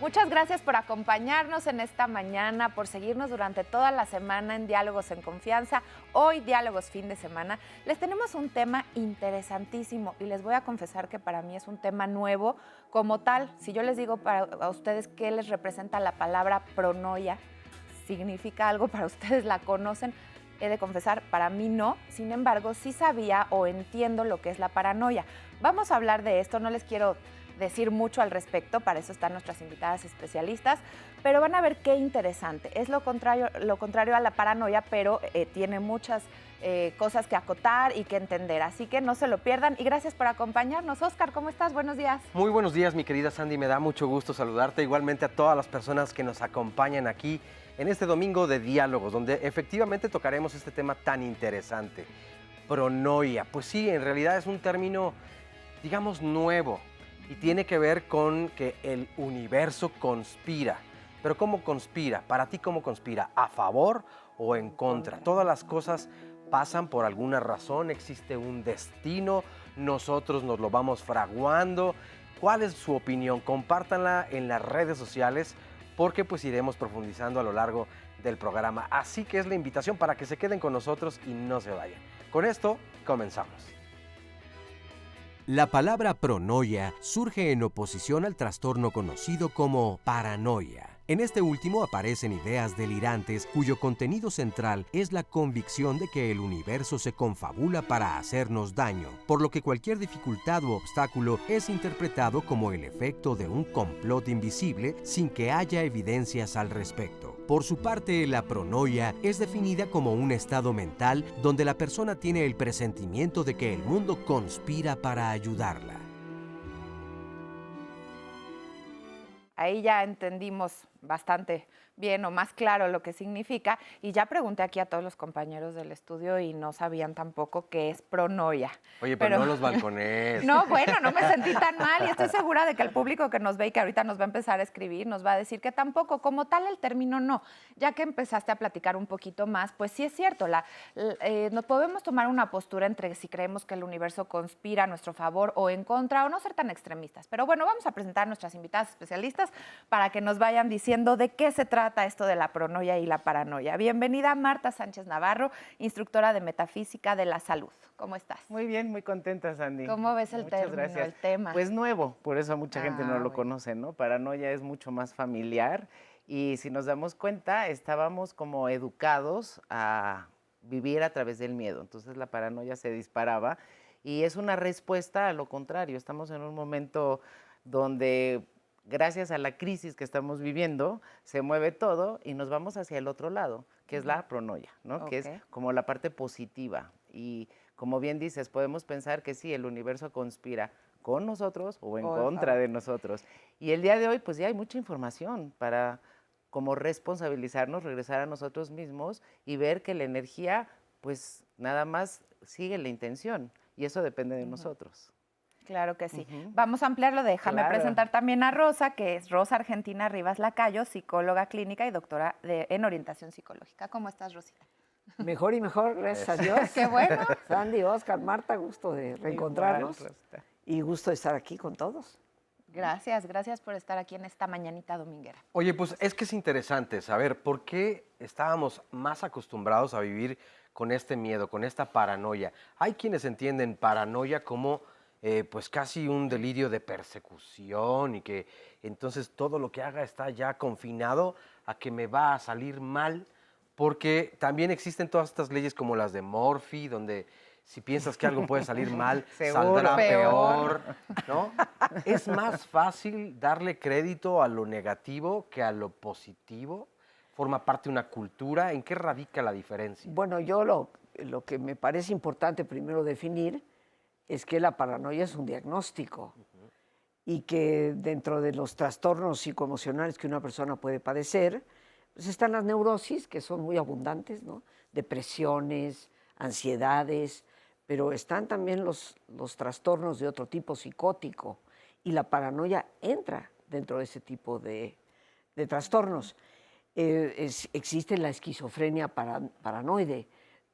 Muchas gracias por acompañarnos en esta mañana, por seguirnos durante toda la semana en Diálogos en Confianza. Hoy, Diálogos fin de semana, les tenemos un tema interesantísimo y les voy a confesar que para mí es un tema nuevo como tal. Si yo les digo a ustedes qué les representa la palabra pronoia, ¿significa algo para ustedes? ¿La conocen? He de confesar, para mí no. Sin embargo, sí sabía o entiendo lo que es la paranoia. Vamos a hablar de esto, no les quiero decir mucho al respecto, para eso están nuestras invitadas especialistas, pero van a ver qué interesante. Es lo contrario a la paranoia, pero tiene muchas cosas que acotar y que entender, así que no se lo pierdan y gracias por acompañarnos. Oscar, ¿cómo estás? Buenos días. Muy buenos días, mi querida Sandy, me da mucho gusto saludarte, igualmente a todas las personas que nos acompañan aquí en este domingo de Diálogos, donde efectivamente tocaremos este tema tan interesante, pronoia. Pues sí, en realidad es un término, digamos, nuevo, y tiene que ver con que el universo conspira. Pero ¿cómo conspira? Para ti, ¿cómo conspira? ¿A favor o en contra? Todas las cosas pasan por alguna razón, existe un destino, nosotros nos lo vamos fraguando. ¿Cuál es su opinión? Compártanla en las redes sociales porque pues iremos profundizando a lo largo del programa. Así que es la invitación para que se queden con nosotros y no se vayan. Con esto, comenzamos. La palabra pronoia surge en oposición al trastorno conocido como paranoia. En este último aparecen ideas delirantes cuyo contenido central es la convicción de que el universo se confabula para hacernos daño, por lo que cualquier dificultad u obstáculo es interpretado como el efecto de un complot invisible sin que haya evidencias al respecto. Por su parte, la pronoia es definida como un estado mental donde la persona tiene el presentimiento de que el mundo conspira para ayudarla. Ahí ya entendimos bastante bien o más claro lo que significa y ya pregunté aquí a todos los compañeros del estudio y no sabían tampoco qué es pronoia. Oye, pero no los balcones. No, bueno, no me sentí tan mal y estoy segura de que el público que nos ve y que ahorita nos va a empezar a escribir nos va a decir que tampoco, como tal el término no. Ya que empezaste a platicar un poquito más, pues sí es cierto, nos podemos tomar una postura entre si creemos que el universo conspira a nuestro favor o en contra o no ser tan extremistas. Pero bueno, vamos a presentar a nuestras invitadas especialistas para que nos vayan diciendo de qué se trata esto de la pronoia y la paranoia. Bienvenida Marta Sánchez Navarro, instructora de Metafísica de la Salud. ¿Cómo estás? Muy bien, muy contenta, Sandy. ¿Cómo ves el Muchas término, gracias. el tema? Pues nuevo, por eso mucha gente no lo bueno. conoce, ¿no? Paranoia es mucho más familiar y si nos damos cuenta, estábamos como educados a vivir a través del miedo. Entonces la paranoia se disparaba y es una respuesta a lo contrario. Estamos en un momento donde gracias a la crisis que estamos viviendo, se mueve todo y nos vamos hacia el otro lado, que es la pronoia, ¿no? Okay. Que es como la parte positiva. Y como bien dices, podemos pensar que sí, el universo conspira con nosotros o en contra de nosotros. Y el día de hoy, pues ya hay mucha información para como responsabilizarnos, regresar a nosotros mismos y ver que la energía, pues nada más sigue la intención. Y eso depende de nosotros. Claro que sí. Vamos a ampliarlo. Déjame presentar también a Rosa, que es Rosa Argentina Rivas Lacayo, psicóloga clínica y doctora en orientación psicológica. ¿Cómo estás, Rosita? Mejor y mejor, gracias a Dios. ¡Qué bueno! Sandy, Oscar, Marta, gusto de reencontrarnos. Igual, y gusto de estar aquí con todos. Gracias por estar aquí en esta mañanita dominguera. Oye, pues es que es interesante saber por qué estábamos más acostumbrados a vivir con este miedo, con esta paranoia. Hay quienes entienden paranoia como pues casi un delirio de persecución y que entonces todo lo que haga está ya confinado a que me va a salir mal, porque también existen todas estas leyes como las de Murphy, donde si piensas que algo puede salir mal, saldrá peor, ¿no? Es más fácil darle crédito a lo negativo que a lo positivo. ¿Forma parte de una cultura? ¿En qué radica la diferencia? Bueno, yo lo que me parece importante primero definir es que la paranoia es un diagnóstico y que dentro de los trastornos psicoemocionales que una persona puede padecer, pues están las neurosis, que son muy abundantes, ¿no? Depresiones, ansiedades, pero están también los trastornos de otro tipo psicótico y la paranoia entra dentro de ese tipo de trastornos. Existe la esquizofrenia paranoide,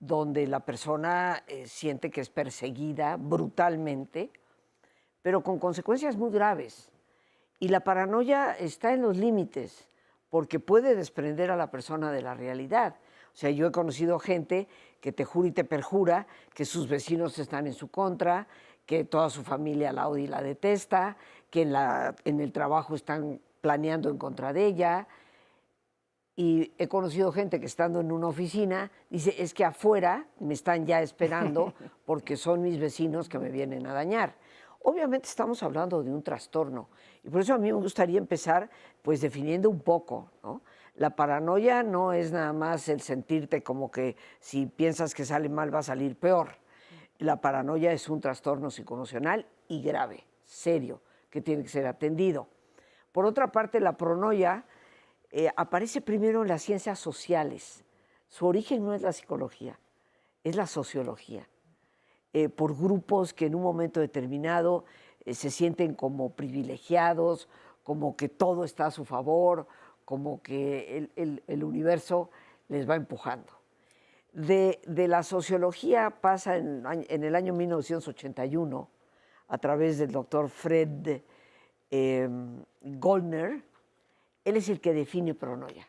donde la persona siente que es perseguida brutalmente, pero con consecuencias muy graves. Y la paranoia está en los límites, porque puede desprender a la persona de la realidad. O sea, yo he conocido gente que te jura y te perjura que sus vecinos están en su contra, que toda su familia la odia y la detesta, que en el trabajo están planeando en contra de ella. Y he conocido gente que estando en una oficina dice, es que afuera me están ya esperando porque son mis vecinos que me vienen a dañar. Obviamente estamos hablando de un trastorno y por eso a mí me gustaría empezar pues definiendo un poco, ¿no? La paranoia no es nada más el sentirte como que si piensas que sale mal va a salir peor. La paranoia es un trastorno psicoemocional y grave, serio, que tiene que ser atendido. Por otra parte, la pronoia aparece primero en las ciencias sociales. Su origen no es la psicología, es la sociología. Por grupos que en un momento determinado se sienten como privilegiados, como que todo está a su favor, como que el universo les va empujando. De la sociología pasa en el año 1981, a través del doctor Fred Goldner. Él es el que define pronoia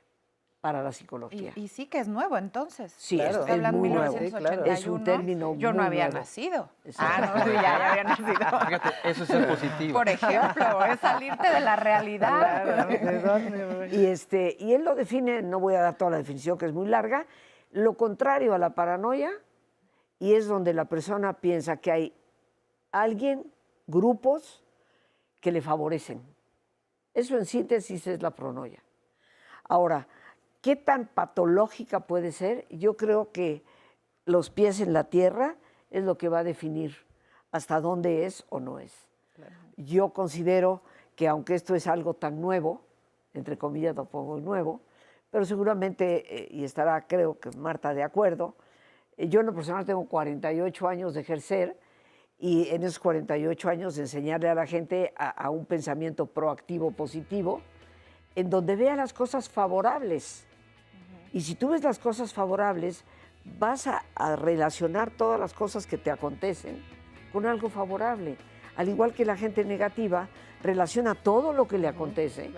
para la psicología. Y sí que es nuevo, entonces. Sí, claro, es Hablando muy de nuevo. 1981, Es un término yo no muy había nuevo. nacido. Exacto. No, sí, ya había nacido. Fíjate, eso es ser positivo. Por ejemplo, es salirte de la realidad. Claro, ¿de dónde? Y él lo define, no voy a dar toda la definición que es muy larga, lo contrario a la paranoia, y es donde la persona piensa que hay alguien, grupos, que le favorecen. Eso en síntesis es la pronoia. Ahora, ¿qué tan patológica puede ser? Yo creo que los pies en la tierra es lo que va a definir hasta dónde es o no es. Claro. Yo considero que aunque esto es algo tan nuevo, entre comillas tampoco es nuevo, pero seguramente, y estará creo que Marta de acuerdo, yo en lo personal tengo 48 años de ejercer y en esos 48 años de enseñarle a la gente a un pensamiento proactivo, positivo, en donde vea las cosas favorables. Y si tú ves las cosas favorables, vas a relacionar todas las cosas que te acontecen con algo favorable. Al igual que la gente negativa relaciona todo lo que le acontece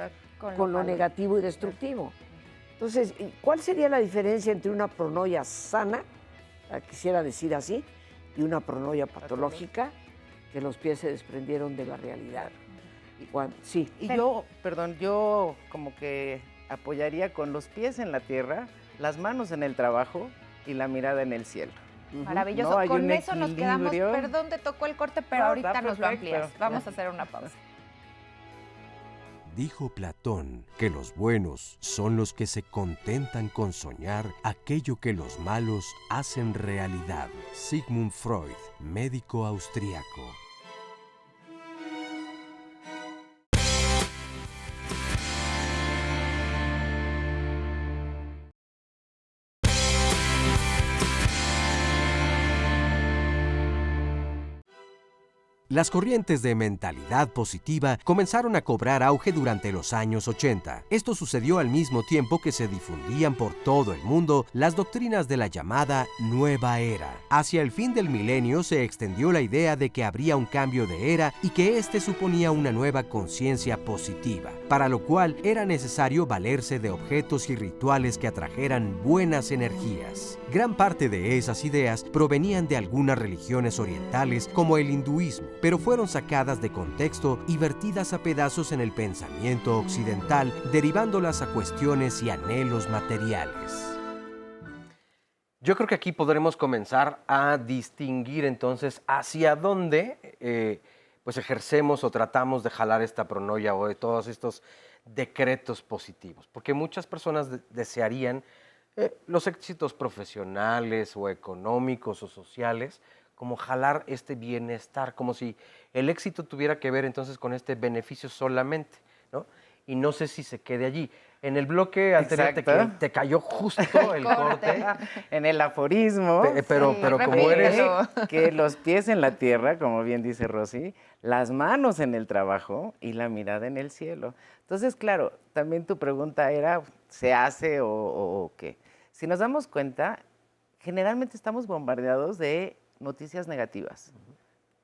con lo negativo y destructivo. Entonces, ¿cuál sería la diferencia entre una pronoia sana, la quisiera decir así, y una pronoia patológica, que los pies se desprendieron de la realidad? Sí. Y yo como que apoyaría con los pies en la tierra, las manos en el trabajo y la mirada en el cielo. Maravilloso. No, hay con un eso nos quedamos. equilibrio. Perdón, te tocó el corte, pero No, ahorita está nos lo perfecto. amplías. Vamos a hacer una pausa. Dijo Platón que los buenos son los que se contentan con soñar aquello que los malos hacen realidad. Sigmund Freud, médico austriaco. Las corrientes de mentalidad positiva comenzaron a cobrar auge durante los años 80. Esto sucedió al mismo tiempo que se difundían por todo el mundo las doctrinas de la llamada Nueva Era. Hacia el fin del milenio se extendió la idea de que habría un cambio de era y que este suponía una nueva conciencia positiva, para lo cual era necesario valerse de objetos y rituales que atrajeran buenas energías. Gran parte de esas ideas provenían de algunas religiones orientales como el hinduismo, pero fueron sacadas de contexto y vertidas a pedazos en el pensamiento occidental, derivándolas a cuestiones y anhelos materiales. Yo creo que aquí podremos comenzar a distinguir entonces hacia dónde pues ejercemos o tratamos de jalar esta pronoia o de todos estos decretos positivos, porque muchas personas desearían los éxitos profesionales o económicos o sociales, como jalar este bienestar, como si el éxito tuviera que ver entonces con este beneficio solamente, ¿no? Y no sé si se quede allí. En el bloque anterior te cayó justo el corte. En el aforismo. Pero como eres... Que los pies en la tierra, como bien dice Rosy, las manos en el trabajo y la mirada en el cielo. Entonces, claro, también tu pregunta era, ¿se hace o qué? Si nos damos cuenta, generalmente estamos bombardeados de noticias negativas.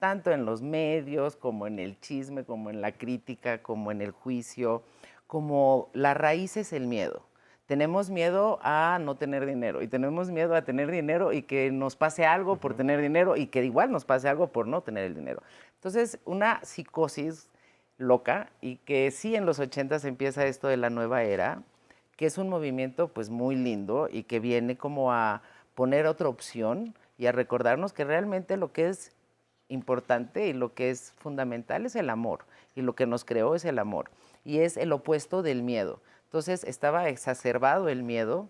tanto en los medios, como en el chisme, como en la crítica, como en el juicio, como la raíz es el miedo. Tenemos miedo a no tener dinero y tenemos miedo a tener dinero y que nos pase algo por tener dinero y que igual nos pase algo por no tener el dinero. Entonces, una psicosis loca y que sí en los 80s empieza esto de la nueva era, que es un movimiento pues muy lindo y que viene como a poner otra opción y a recordarnos que realmente lo que es importante y lo que es fundamental es el amor y lo que nos creó es el amor y es el opuesto del miedo. Entonces estaba exacerbado el miedo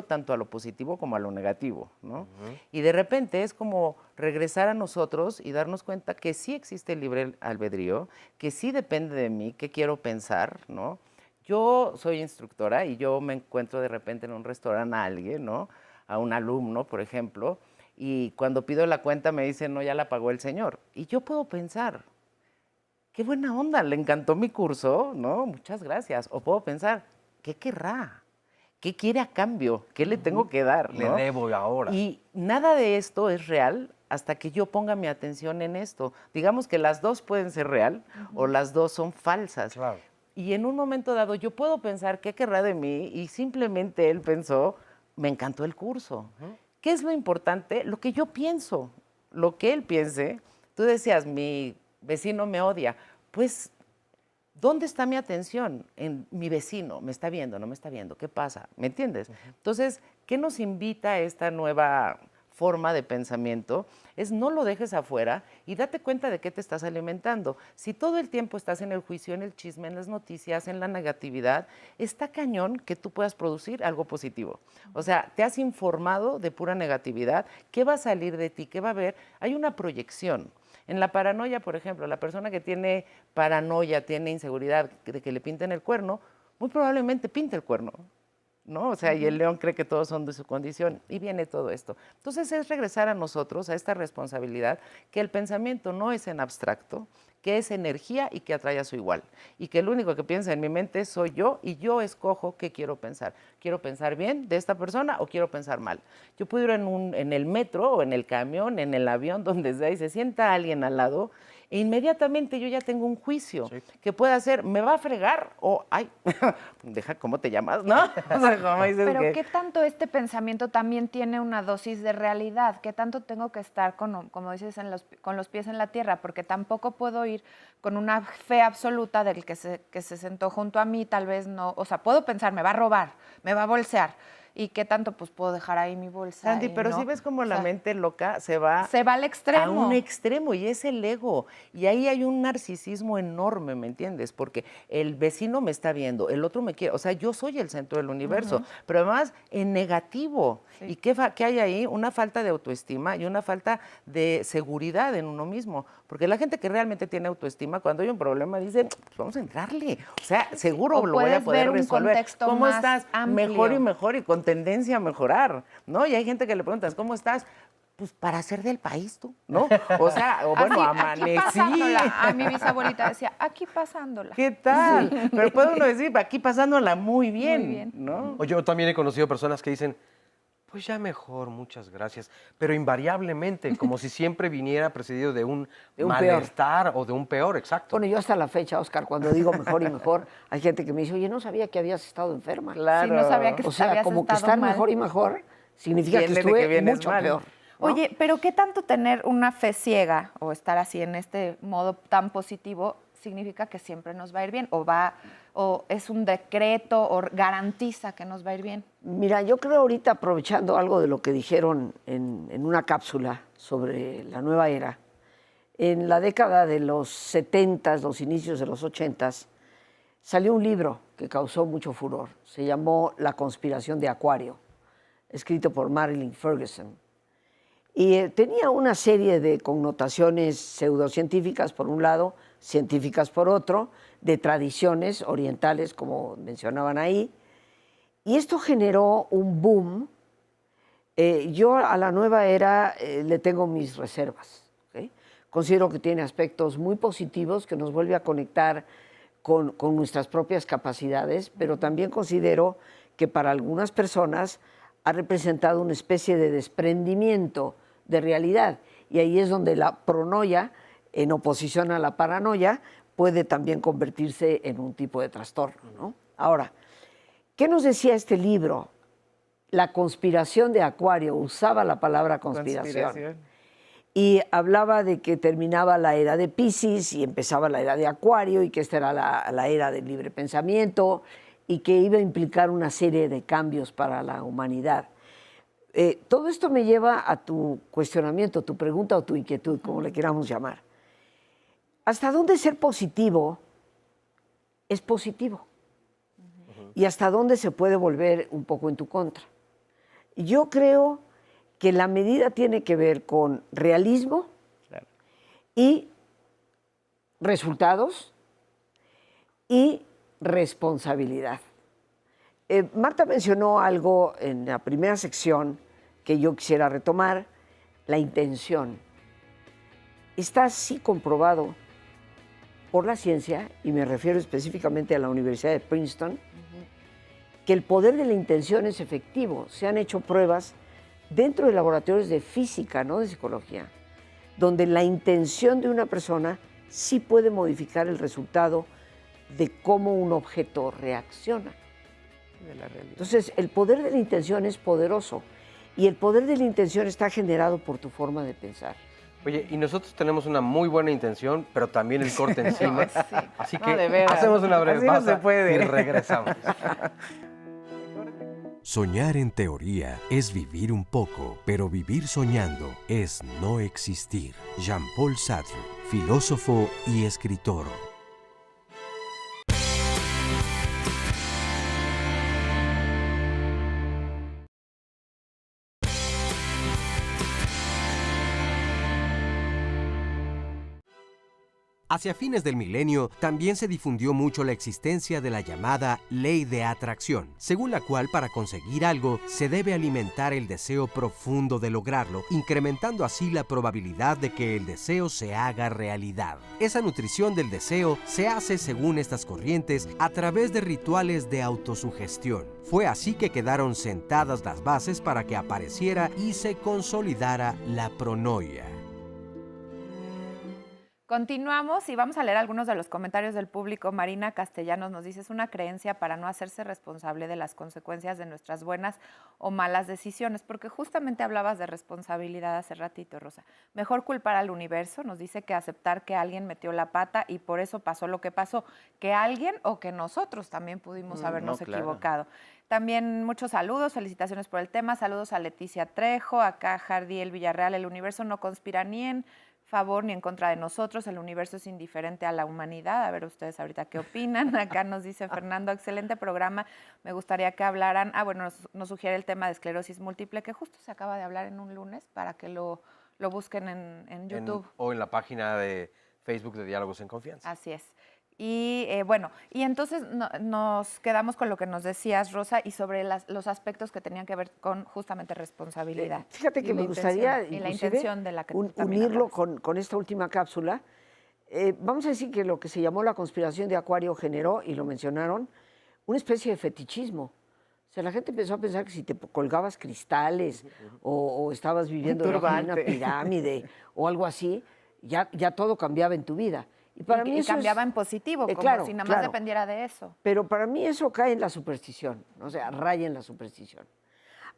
tanto a lo positivo como a lo negativo, ¿no? Y de repente es como regresar a nosotros y darnos cuenta que sí existe el libre albedrío, que sí depende de mí, qué quiero pensar, ¿no? Yo soy instructora y yo me encuentro de repente en un restaurante a alguien, ¿no? A un alumno, por ejemplo, y cuando pido la cuenta me dicen, no, ya la pagó el señor. Y yo puedo pensar, qué buena onda, le encantó mi curso, ¿no? Muchas gracias. O puedo pensar, ¿qué querrá? ¿Qué quiere a cambio? ¿Qué le tengo que dar? Le ¿no? debo ahora. Y nada de esto es real hasta que yo ponga mi atención en esto. Digamos que las dos pueden ser real o las dos son falsas. Claro. Y en un momento dado yo puedo pensar, ¿qué querrá de mí? Y simplemente él pensó, me encantó el curso. ¿Qué es lo importante? Lo que yo pienso, lo que él piense. Tú decías, mi vecino me odia. Pues, ¿dónde está mi atención? En mi vecino, ¿me está viendo? ¿No me está viendo? ¿Qué pasa? ¿Me entiendes? Entonces, ¿qué nos invita a esta nueva forma de pensamiento? Es no lo dejes afuera y date cuenta de qué te estás alimentando. Si todo el tiempo estás en el juicio, en el chisme, en las noticias, en la negatividad, está cañón que tú puedas producir algo positivo. O sea, te has informado de pura negatividad, ¿qué va a salir de ti? ¿Qué va a haber? Hay una proyección. En la paranoia, por ejemplo, la persona que tiene paranoia, tiene inseguridad de que le pinten el cuerno, muy probablemente pinte el cuerno, ¿no? O sea, y el león cree que todos son de su condición y viene todo esto. Entonces es regresar a nosotros, a esta responsabilidad, que el pensamiento no es en abstracto, que es energía y que atrae a su igual. Y que el único que piensa en mi mente soy yo y yo escojo qué quiero pensar. ¿Quiero pensar bien de esta persona o quiero pensar mal? Yo puedo ir en el metro o en el camión, en el avión, donde sea, y se sienta alguien al lado e inmediatamente yo ya tengo un juicio que puede hacer, ¿me va a fregar? O, ay, deja, ¿cómo te llamas? ¿No? O sea, ¿cómo dices Pero que... ¿qué tanto este pensamiento también tiene una dosis de realidad? ¿Qué tanto tengo que estar, como dices, con los pies en la tierra? Porque tampoco puedo ir con una fe absoluta del que se sentó junto a mí, tal vez no, o sea, puedo pensar, me va a robar, me va a bolsear. ¿Y qué tanto pues puedo dejar ahí mi bolsa? Sandy, pero ¿no? si ves como O la sea, mente loca se va al extremo. a un extremo y es el ego. Y ahí hay un narcisismo enorme, ¿me entiendes? Porque el vecino me está viendo, el otro me quiere, o sea, yo soy el centro del universo, pero además en negativo. Sí. ¿Y qué hay ahí? Una falta de autoestima y una falta de seguridad en uno mismo. Porque la gente que realmente tiene autoestima, cuando hay un problema, dice, pues vamos a entrarle. O sea, seguro O lo voy a puedes poder ver un resolver. contexto ¿Cómo más estás? amplio. Mejor y mejor y con tendencia a mejorar, ¿no? Y hay gente que le preguntas, ¿cómo estás? Pues para ser del país tú, ¿no? O sea, o bueno, Así, aquí amanecí. pasándola. A mi bisabuelita decía, aquí pasándola. ¿Qué tal? Pero puede uno decir, aquí pasándola muy bien, Muy bien. ¿no? O yo también he conocido personas que dicen, pues ya mejor, muchas gracias. Pero invariablemente, como si siempre viniera precedido de un De un malestar o de un peor, exacto. Bueno, yo hasta la fecha, Oscar, cuando digo mejor y mejor, hay gente que me dice, oye, no sabía que habías estado enferma. Claro. Sí, no sabía que O sea, habías como que estado estar mal. mejor y mejor significa Viene que de estuve que vienes mucho mal. peor. ¿no? Oye, pero ¿qué tanto tener una fe ciega o estar así en este modo tan positivo significa que siempre nos va a ir bien? ¿O es un decreto o garantiza que nos va a ir bien? Mira, yo creo ahorita, aprovechando algo de lo que dijeron en una cápsula sobre la nueva era, en la década de los 70, los inicios de los 80, salió un libro que causó mucho furor. Se llamó La conspiración de Acuario, escrito por Marilyn Ferguson. Y tenía una serie de connotaciones pseudocientíficas por un lado, científicas por otro, de tradiciones orientales, como mencionaban ahí. Y esto generó un boom. Yo a la nueva era le tengo mis reservas. ¿Okay? Considero que tiene aspectos muy positivos, que nos vuelve a conectar con nuestras propias capacidades, pero también considero que para algunas personas ha representado una especie de desprendimiento de realidad Y ahí es donde la pronoia, en oposición a la paranoia, puede también convertirse en un tipo de trastorno, ¿no? Ahora, ¿qué nos decía este libro? La conspiración de Acuario, usaba la palabra conspiración. Y hablaba de que terminaba la era de Piscis y empezaba la era de Acuario y que esta era la era del libre pensamiento y que iba a implicar una serie de cambios para la humanidad. Todo esto me lleva a tu cuestionamiento, tu pregunta o tu inquietud, como le queramos llamar. ¿Hasta dónde ser positivo es positivo? ¿Y hasta dónde se puede volver un poco en tu contra? Yo creo que la medida tiene que ver con realismo y resultados y responsabilidad. Marta mencionó algo en la primera sección que yo quisiera retomar, la intención. Está así comprobado por la ciencia, y me refiero específicamente a la Universidad de Princeton, que el poder de la intención es efectivo. Se han hecho pruebas dentro de laboratorios de física, no de psicología, donde la intención de una persona sí puede modificar el resultado de cómo un objeto reacciona. Entonces, el poder de la intención es poderoso y el poder de la intención está generado por tu forma de pensar. Oye, y nosotros tenemos una muy buena intención, pero también el corte encima. Sí. Así No, que de veras. hacemos una breve Así no pausa se puede. y regresamos. Soñar en teoría es vivir un poco, pero vivir soñando es no existir. Jean-Paul Sartre, filósofo y escritor. Hacia fines del milenio, también se difundió mucho la existencia de la llamada ley de atracción, según la cual para conseguir algo se debe alimentar el deseo profundo de lograrlo, incrementando así la probabilidad de que el deseo se haga realidad. Esa nutrición del deseo se hace, según estas corrientes, a través de rituales de autosugestión. Fue así que quedaron sentadas las bases para que apareciera y se consolidara la pronoia. Continuamos y vamos a leer algunos de los comentarios del público. Marina Castellanos nos dice, es una creencia para no hacerse responsable de las consecuencias de nuestras buenas o malas decisiones, porque justamente hablabas de responsabilidad hace ratito, Rosa. Mejor culpar al universo, nos dice que aceptar que alguien metió la pata y por eso pasó lo que pasó, que alguien o que nosotros también pudimos habernos equivocado. También muchos saludos, felicitaciones por el tema, saludos a Leticia Trejo, acá Jardiel Villarreal, el universo no conspira ni en favor ni en contra de nosotros, el universo es indiferente a la humanidad. A ver ustedes ahorita qué opinan. Acá nos dice Fernando, excelente programa, me gustaría que hablaran, bueno, nos sugiere el tema de esclerosis múltiple, que justo se acaba de hablar en un lunes, para que lo busquen en YouTube. O en la página de Facebook de Diálogos en Confianza. Así es. Y bueno, y entonces nos quedamos con lo que nos decías, Rosa, y sobre los aspectos que tenían que ver con justamente responsabilidad. Fíjate que me gustaría y la intención de la que unirlo con esta última cápsula. Vamos a decir que lo que se llamó la conspiración de Acuario generó, y lo mencionaron, una especie de fetichismo. O sea, la gente empezó a pensar que si te colgabas cristales o estabas viviendo en una pirámide o algo así, ya todo cambiaba en tu vida. Y para mí eso cambiaba en positivo, como claro, si nada más dependiera de eso. Pero para mí eso cae en la superstición, o sea, raya en la superstición.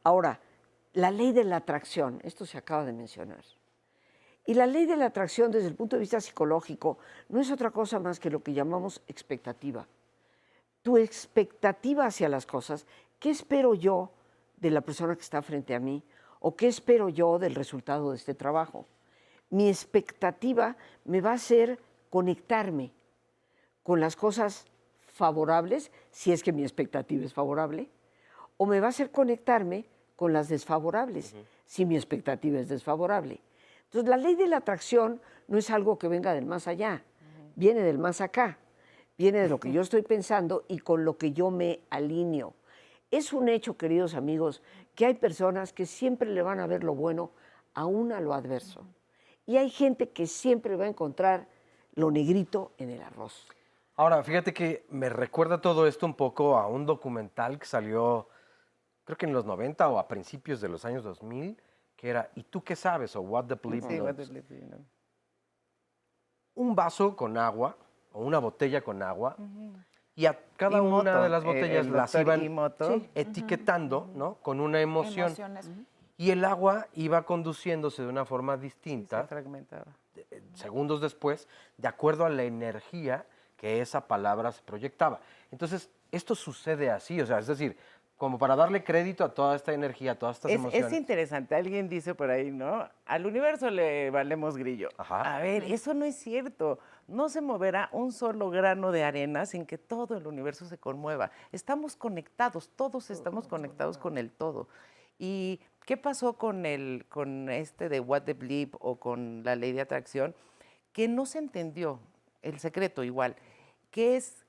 Ahora, la ley de la atracción, esto se acaba de mencionar. Y la ley de la atracción desde el punto de vista psicológico no es otra cosa más que lo que llamamos expectativa. Tu expectativa hacia las cosas, ¿qué espero yo de la persona que está frente a mí? ¿O qué espero yo del resultado de este trabajo? Mi expectativa me va a hacer conectarme con las cosas favorables, si es que mi expectativa es favorable, o me va a hacer conectarme con las desfavorables, si mi expectativa es desfavorable. Entonces, la ley de la atracción no es algo que venga del más allá, viene del más acá, viene de lo que yo estoy pensando y con lo que yo me alineo. Es un hecho, queridos amigos, que hay personas que siempre le van a ver lo bueno aún a lo adverso. Y hay gente que siempre va a encontrar lo negrito en el arroz. Ahora, fíjate que me recuerda todo esto un poco a un documental que salió, creo que en los 90 o a principios de los años 2000, que era ¿y tú qué sabes? o What the bleep Sí, what knows. the bleep do you know? Un vaso con agua o una botella con agua y a cada una Emoto, de las botellas el las doctor iban Emoto. etiquetando, ¿no? Con una emoción. Emociones. Y el agua iba conduciéndose de una forma Se distinta, fragmentaba. segundos después, de acuerdo a la energía que esa palabra se proyectaba. Entonces, esto sucede así, o sea, es decir, como para darle crédito a toda esta energía, a todas estas emociones. Es interesante, alguien dice por ahí, ¿no? Al universo le valemos grillo. Ajá. A ver, eso no es cierto. No se moverá un solo grano de arena sin que todo el universo se conmueva. Estamos conectados, todos estamos conectados con el todo. ¿Y qué pasó con este de What the Bleep o con la ley de atracción? Que no se entendió, el secreto igual, que es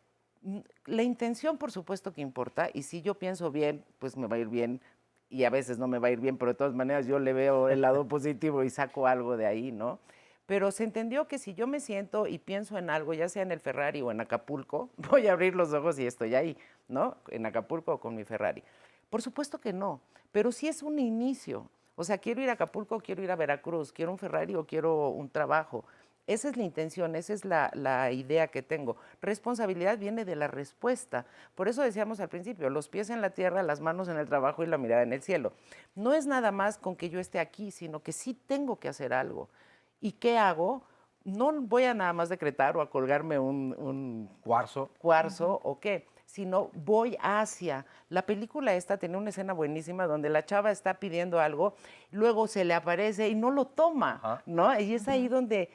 la intención, por supuesto que importa, y si yo pienso bien, pues me va a ir bien, y a veces no me va a ir bien, pero de todas maneras yo le veo el lado positivo y saco algo de ahí, ¿no? Pero se entendió que si yo me siento y pienso en algo, ya sea en el Ferrari o en Acapulco, voy a abrir los ojos y estoy ahí, ¿no? En Acapulco o con mi Ferrari. Por supuesto que no, pero sí es un inicio. O sea, quiero ir a Acapulco, quiero ir a Veracruz, quiero un Ferrari o quiero un trabajo. Esa es la intención, esa es la idea que tengo. Responsabilidad viene de la respuesta. Por eso decíamos al principio, los pies en la tierra, las manos en el trabajo y la mirada en el cielo. No es nada más con que yo esté aquí, sino que sí tengo que hacer algo. ¿Y qué hago? No voy a nada más decretar o a colgarme un Cuarzo. o qué, sino voy hacia. La película esta tenía una escena buenísima donde la chava está pidiendo algo, luego se le aparece y no lo toma, Ajá. ¿no? Y es ahí donde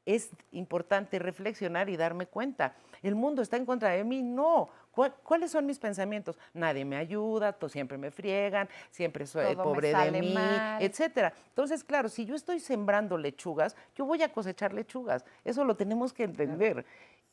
es importante reflexionar y darme cuenta. ¿El mundo está en contra de mí? No. ¿Cuáles son mis pensamientos? Nadie me ayuda, siempre me friegan, siempre soy Todo me pobre de sale mí, mal. etcétera. Entonces, claro, si yo estoy sembrando lechugas, yo voy a cosechar lechugas. Eso lo tenemos que entender.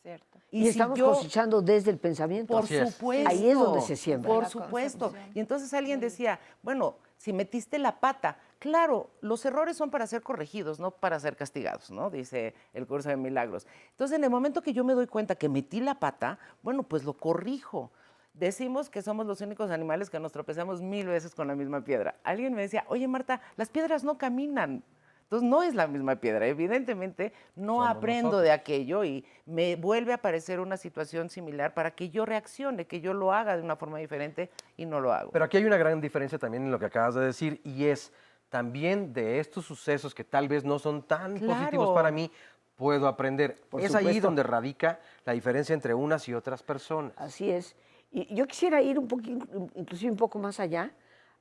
Cierto. Y si estamos yo- cosechando desde el pensamiento. Por Así es. supuesto. Ahí es donde se siembra. Por La supuesto. concepción. Y entonces alguien decía, bueno, si metiste la pata, claro, los errores son para ser corregidos, no para ser castigados, ¿no? Dice el curso de milagros. Entonces, en el momento que yo me doy cuenta que metí la pata, bueno, pues lo corrijo. Decimos que somos los únicos animales que nos tropezamos 1000 veces con la misma piedra. Alguien me decía, oye Marta, las piedras no caminan. Entonces no es la misma piedra. Evidentemente no Somos aprendo nosotros. de aquello y me vuelve a aparecer una situación similar para que yo reaccione, que yo lo haga de una forma diferente y no lo hago. Pero aquí hay una gran diferencia también en lo que acabas de decir y es también de estos sucesos que tal vez no son tan positivos Claro. para mí, puedo aprender. Por Es allí supuesto. donde radica la diferencia entre unas y otras personas. Así es. Y yo quisiera ir un poquito, inclusive un poco más allá,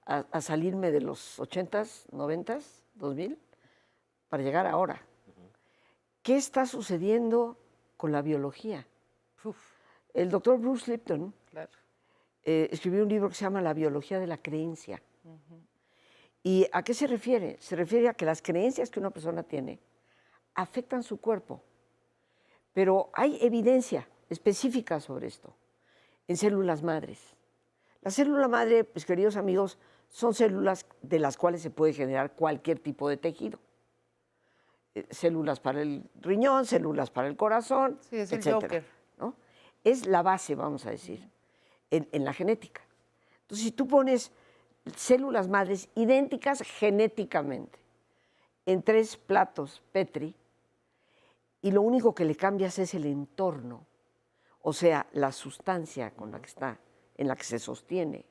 a salirme de los 80s, 90s, 2000, para llegar ahora. ¿Qué está sucediendo con la biología? Uf, El doctor Bruce Lipton claro. escribió un libro que se llama La biología de la creencia. ¿Y a qué se refiere? Se refiere a que las creencias que una persona tiene afectan su cuerpo. Pero hay evidencia específica sobre esto en células madres. La célula madre, pues, queridos amigos, son células de las cuales se puede generar cualquier tipo de tejido. Células para el riñón, células para el corazón, Sí, es el etcétera, Joker. ¿no? Es la base, vamos a decir, en la genética. Entonces, si tú pones células madres idénticas genéticamente en 3 platos Petri y lo único que le cambias es el entorno, o sea, la sustancia con la que está, en la que se sostiene,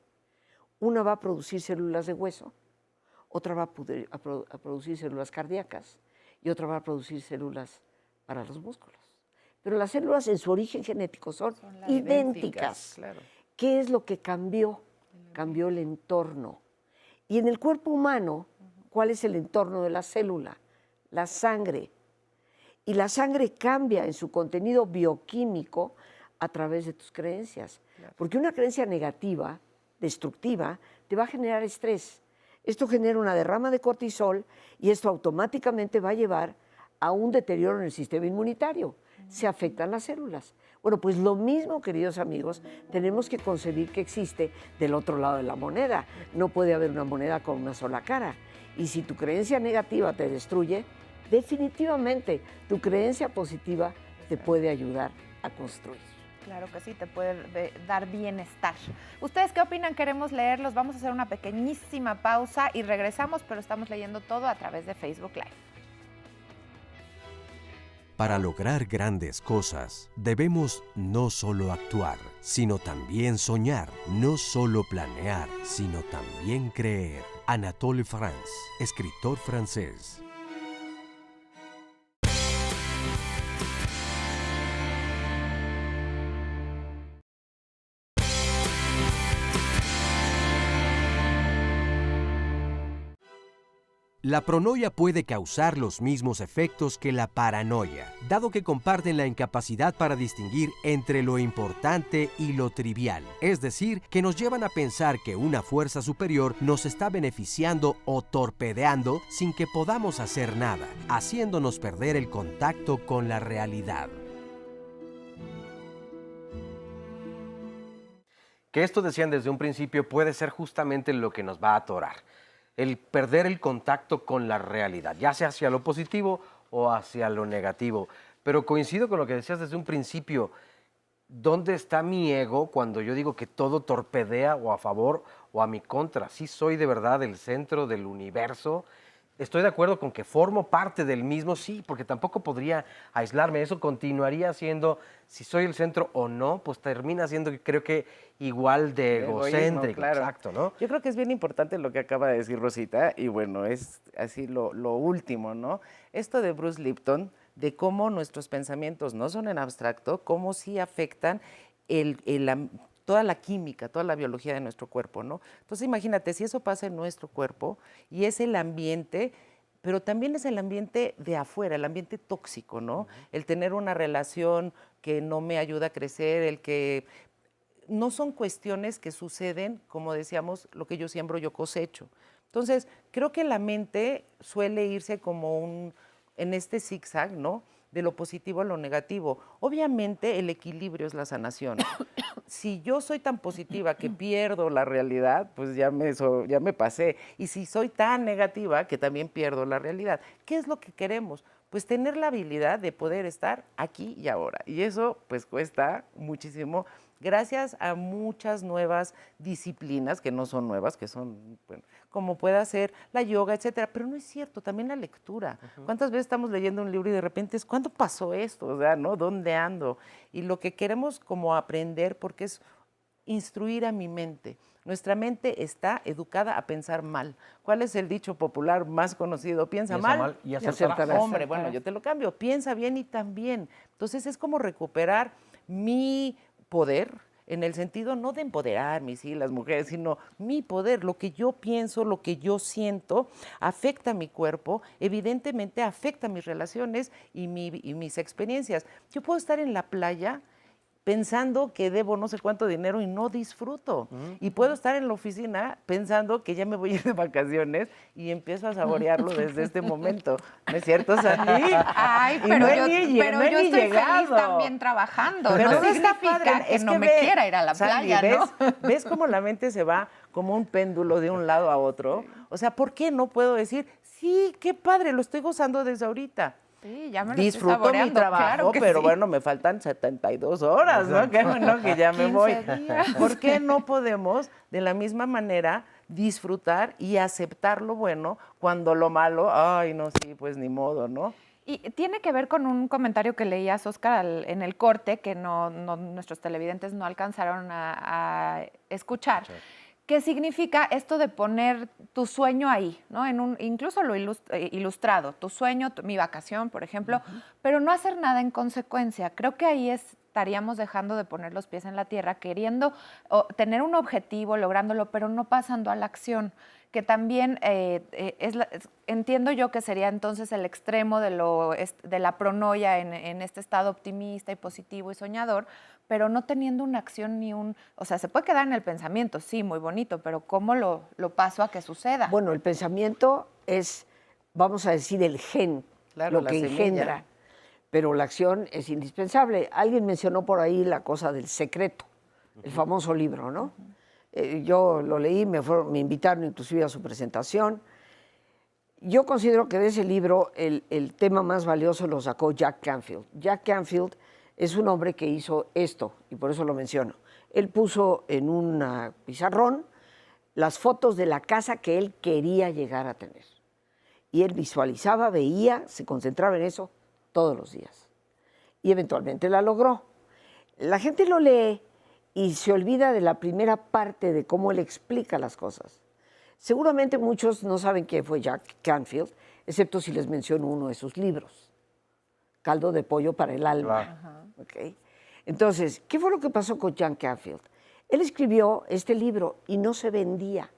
una va a producir células de hueso, otra va a producir células cardíacas y otra va a producir células para los músculos. Pero las células en su origen genético son idénticas. Claro. ¿Qué es lo que cambió? Cambió el entorno. Y en el cuerpo humano, ¿cuál es el entorno de la célula? La sangre. Y la sangre cambia en su contenido bioquímico a través de tus creencias. Porque una creencia negativa, destructiva, te va a generar estrés. Esto genera una derrama de cortisol y esto automáticamente va a llevar a un deterioro en el sistema inmunitario. Se afectan las células. Bueno, pues lo mismo, queridos amigos, tenemos que concebir que existe del otro lado de la moneda. No puede haber una moneda con una sola cara. Y si tu creencia negativa te destruye, definitivamente tu creencia positiva te puede ayudar a construir. Claro que sí, te puede dar bienestar. ¿Ustedes qué opinan? Queremos leerlos. Vamos a hacer una pequeñísima pausa y regresamos, pero estamos leyendo todo a través de Facebook Live. Para lograr grandes cosas, debemos no solo actuar, sino también soñar, no solo planear, sino también creer. Anatole France, escritor francés. La pronoia puede causar los mismos efectos que la paranoia, dado que comparten la incapacidad para distinguir entre lo importante y lo trivial, es decir, que nos llevan a pensar que una fuerza superior nos está beneficiando o torpedeando sin que podamos hacer nada, haciéndonos perder el contacto con la realidad. Que esto, decían desde un principio, puede ser justamente lo que nos va a atorar. El perder el contacto con la realidad, ya sea hacia lo positivo o hacia lo negativo. Pero coincido con lo que decías desde un principio. ¿Dónde está mi ego cuando yo digo que todo torpedea o a favor o a mi contra? ¿Sí soy de verdad el centro del universo? Estoy de acuerdo con que formo parte del mismo, sí, porque tampoco podría aislarme. Eso continuaría siendo, si soy el centro o no, pues termina siendo, creo que, igual de egocéntrico. Claro. Exacto, ¿no? Yo creo que es bien importante lo que acaba de decir Rosita, y bueno, es así lo último, ¿no? Esto de Bruce Lipton, de cómo nuestros pensamientos no son en abstracto, cómo sí afectan toda la química, toda la biología de nuestro cuerpo, ¿no? Entonces imagínate, si eso pasa en nuestro cuerpo y es el ambiente, pero también es el ambiente de afuera, el ambiente tóxico, ¿no? El tener una relación que no me ayuda a crecer, el que no son cuestiones que suceden, como decíamos, lo que yo siembro, yo cosecho. Entonces, creo que la mente suele irse como en este zigzag, ¿no? De lo positivo a lo negativo. Obviamente el equilibrio es la sanación. Si yo soy tan positiva que pierdo la realidad, pues ya me pasé. Y si soy tan negativa que también pierdo la realidad. ¿Qué es lo que queremos? Pues tener la habilidad de poder estar aquí y ahora. Y eso pues cuesta muchísimo, gracias a muchas nuevas disciplinas, que no son nuevas, que son, bueno, como pueda ser la yoga, etcétera. Pero no es cierto, también la lectura. ¿Cuántas veces estamos leyendo un libro y de repente es, ¿cuándo pasó esto? O sea, ¿no? ¿Dónde ando? Y lo que queremos como aprender, porque es instruir a mi mente. Nuestra mente está educada a pensar mal. ¿Cuál es el dicho popular más conocido? Piensa mal y acertarás. Hombre, bueno, yo te lo cambio. Piensa bien y también. Entonces es como recuperar mi poder, en el sentido no de empoderarme, sí, las mujeres, sino mi poder, lo que yo pienso, lo que yo siento, afecta a mi cuerpo, evidentemente afecta a mis relaciones y mis experiencias. Yo puedo estar en la playa pensando que debo no sé cuánto dinero y no disfruto. Y puedo estar en la oficina pensando que ya me voy a ir de vacaciones y empiezo a saborearlo desde este momento. ¿No es cierto, Sandy? Ay, Y pero no yo, no he yo ni estoy llegado. feliz también trabajando. Pero no sí está significa padre. que Es no que me ve, quiera ir a la Sandy, playa, ¿no? ¿ves cómo la mente se va como un péndulo de un lado a otro? O sea, ¿por qué no puedo decir, sí, qué padre, lo estoy gozando desde ahorita? Sí, ya me lo Disfruto estoy mi saboreando, trabajo, claro que pero sí. bueno, me faltan 72 horas, ¿no? Qué bueno que ya me voy. 15 días. ¿Por qué no podemos, de la misma manera, disfrutar y aceptar lo bueno cuando lo malo, ay, no, sí, pues ni modo, ¿no? Y tiene que ver con un comentario que leías, Óscar, en el corte, que nuestros televidentes no alcanzaron a escuchar. ¿Qué significa esto de poner tu sueño ahí, ¿no? Incluso lo ilustrado, tu sueño, mi vacación, por ejemplo, pero no hacer nada en consecuencia. Creo que ahí estaríamos dejando de poner los pies en la tierra, queriendo tener un objetivo, lográndolo, pero no pasando a la acción, que también entiendo yo que sería entonces el extremo de la pronoia en este estado optimista y positivo y soñador, pero no teniendo una acción o sea, se puede quedar en el pensamiento, sí, muy bonito, pero ¿cómo lo paso a que suceda? Bueno, el pensamiento es, vamos a decir, el gen, Claro, lo la que semilla. engendra, pero la acción es indispensable. Alguien mencionó por ahí la cosa del secreto, el famoso libro, ¿no? Yo lo leí, me invitaron inclusive a su presentación. Yo considero que de ese libro el tema más valioso lo sacó Jack Canfield. Jack Canfield es un hombre que hizo esto, y por eso lo menciono. Él puso en un pizarrón las fotos de la casa que él quería llegar a tener. Y él visualizaba, veía, se concentraba en eso todos los días. Y eventualmente la logró. La gente lo lee y se olvida de la primera parte de cómo él explica las cosas. Seguramente muchos no saben quién fue Jack Canfield, excepto si les menciono uno de sus libros, Caldo de pollo para el alma. ¿Okay? Entonces, ¿qué fue lo que pasó con Jack Canfield? Él escribió este libro y no se vendía.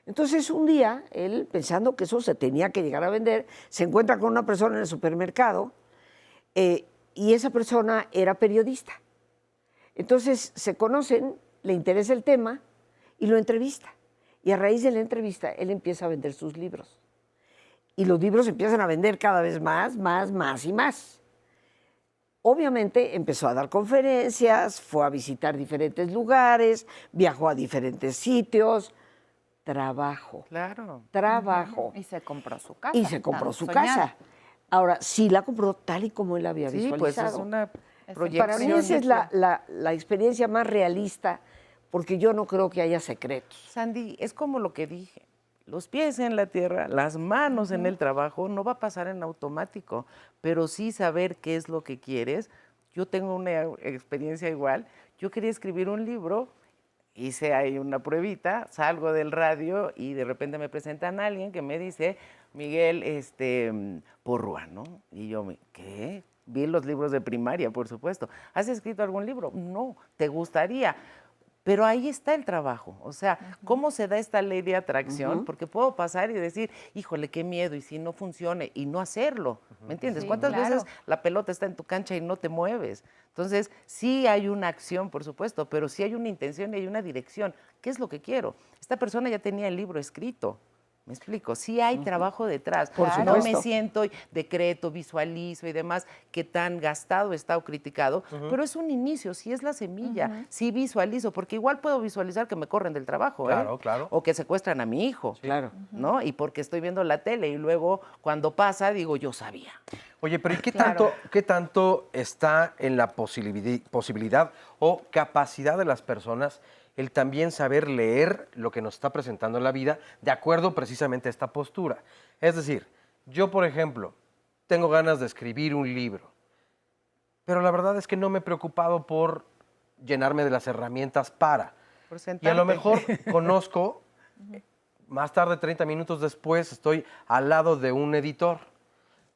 Entonces, un día, él, pensando que eso se tenía que llegar a vender, se encuentra con una persona en el supermercado y esa persona era periodista. Entonces, se conocen, le interesa el tema y lo entrevista. Y a raíz de la entrevista, él empieza a vender sus libros. Y los libros empiezan a vender cada vez más y más. Obviamente empezó a dar conferencias, fue a visitar diferentes lugares, viajó a diferentes sitios. Trabajo. Claro. Trabajo. Y se compró su casa. Y se compró su soñada. casa. Ahora, sí la compró tal y como él había Sí, visualizado. pues es una proyección. Para mí esa es la experiencia más realista, porque yo no creo que haya secretos. Sandy, es como lo que dije. Los pies en la tierra, las manos en el trabajo, no va a pasar en automático, pero sí saber qué es lo que quieres. Yo tengo una experiencia igual. Yo quería escribir un libro, hice ahí una pruebita, salgo del radio y de repente me presentan a alguien que me dice, Miguel Porrúa, ¿no? Y yo, ¿qué? Vi los libros de primaria, por supuesto. ¿Has escrito algún libro? No, ¿te gustaría? Pero ahí está el trabajo, o sea, ¿cómo se da esta ley de atracción? Porque puedo pasar y decir, híjole, qué miedo, y si no funcione, y no hacerlo, ¿me entiendes? Sí, ¿Cuántas claro. veces la pelota está en tu cancha y no te mueves? Entonces, sí hay una acción, por supuesto, pero sí hay una intención y hay una dirección. ¿Qué es lo que quiero? Esta persona ya tenía el libro escrito. ¿Me explico? Sí hay trabajo detrás. Por No supuesto. me siento, decreto, visualizo y demás, qué tan gastado está o criticado, pero es un inicio, sí es la semilla, sí visualizo, porque igual puedo visualizar que me corren del trabajo, Claro, claro. o que secuestran a mi hijo, Claro. ¿no? Y porque estoy viendo la tele y luego cuando pasa digo, yo sabía. Oye, pero ¿y Claro. qué tanto está en la posibilidad o capacidad de las personas el también saber leer lo que nos está presentando la vida de acuerdo precisamente a esta postura? Es decir, yo, por ejemplo, tengo ganas de escribir un libro, pero la verdad es que no me he preocupado por llenarme de las herramientas para. Por Y a lo sentarte. mejor conozco, más tarde, 30 minutos después, estoy al lado de un editor.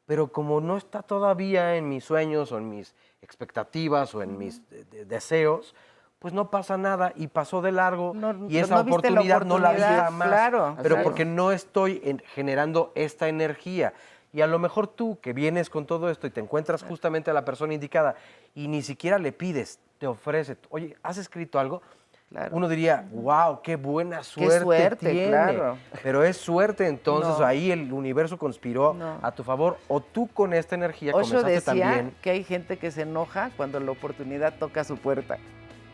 Pero como no está todavía en mis sueños o en mis expectativas o en mis deseos, pues no pasa nada y pasó de largo No, y esa no viste la oportunidad no la vi oportunidad, jamás. claro, Pero claro. porque no estoy generando esta energía. Y a lo mejor tú que vienes con todo esto y te encuentras justamente a la persona indicada y ni siquiera le pides, te ofrece, oye, ¿has escrito algo? Claro. Uno diría, wow, qué buena suerte, tiene. claro. Pero es suerte, entonces No. ahí el universo conspiró No. a tu favor, o tú con esta energía Osho comenzaste decía también. que hay gente que se enoja cuando la oportunidad toca su puerta,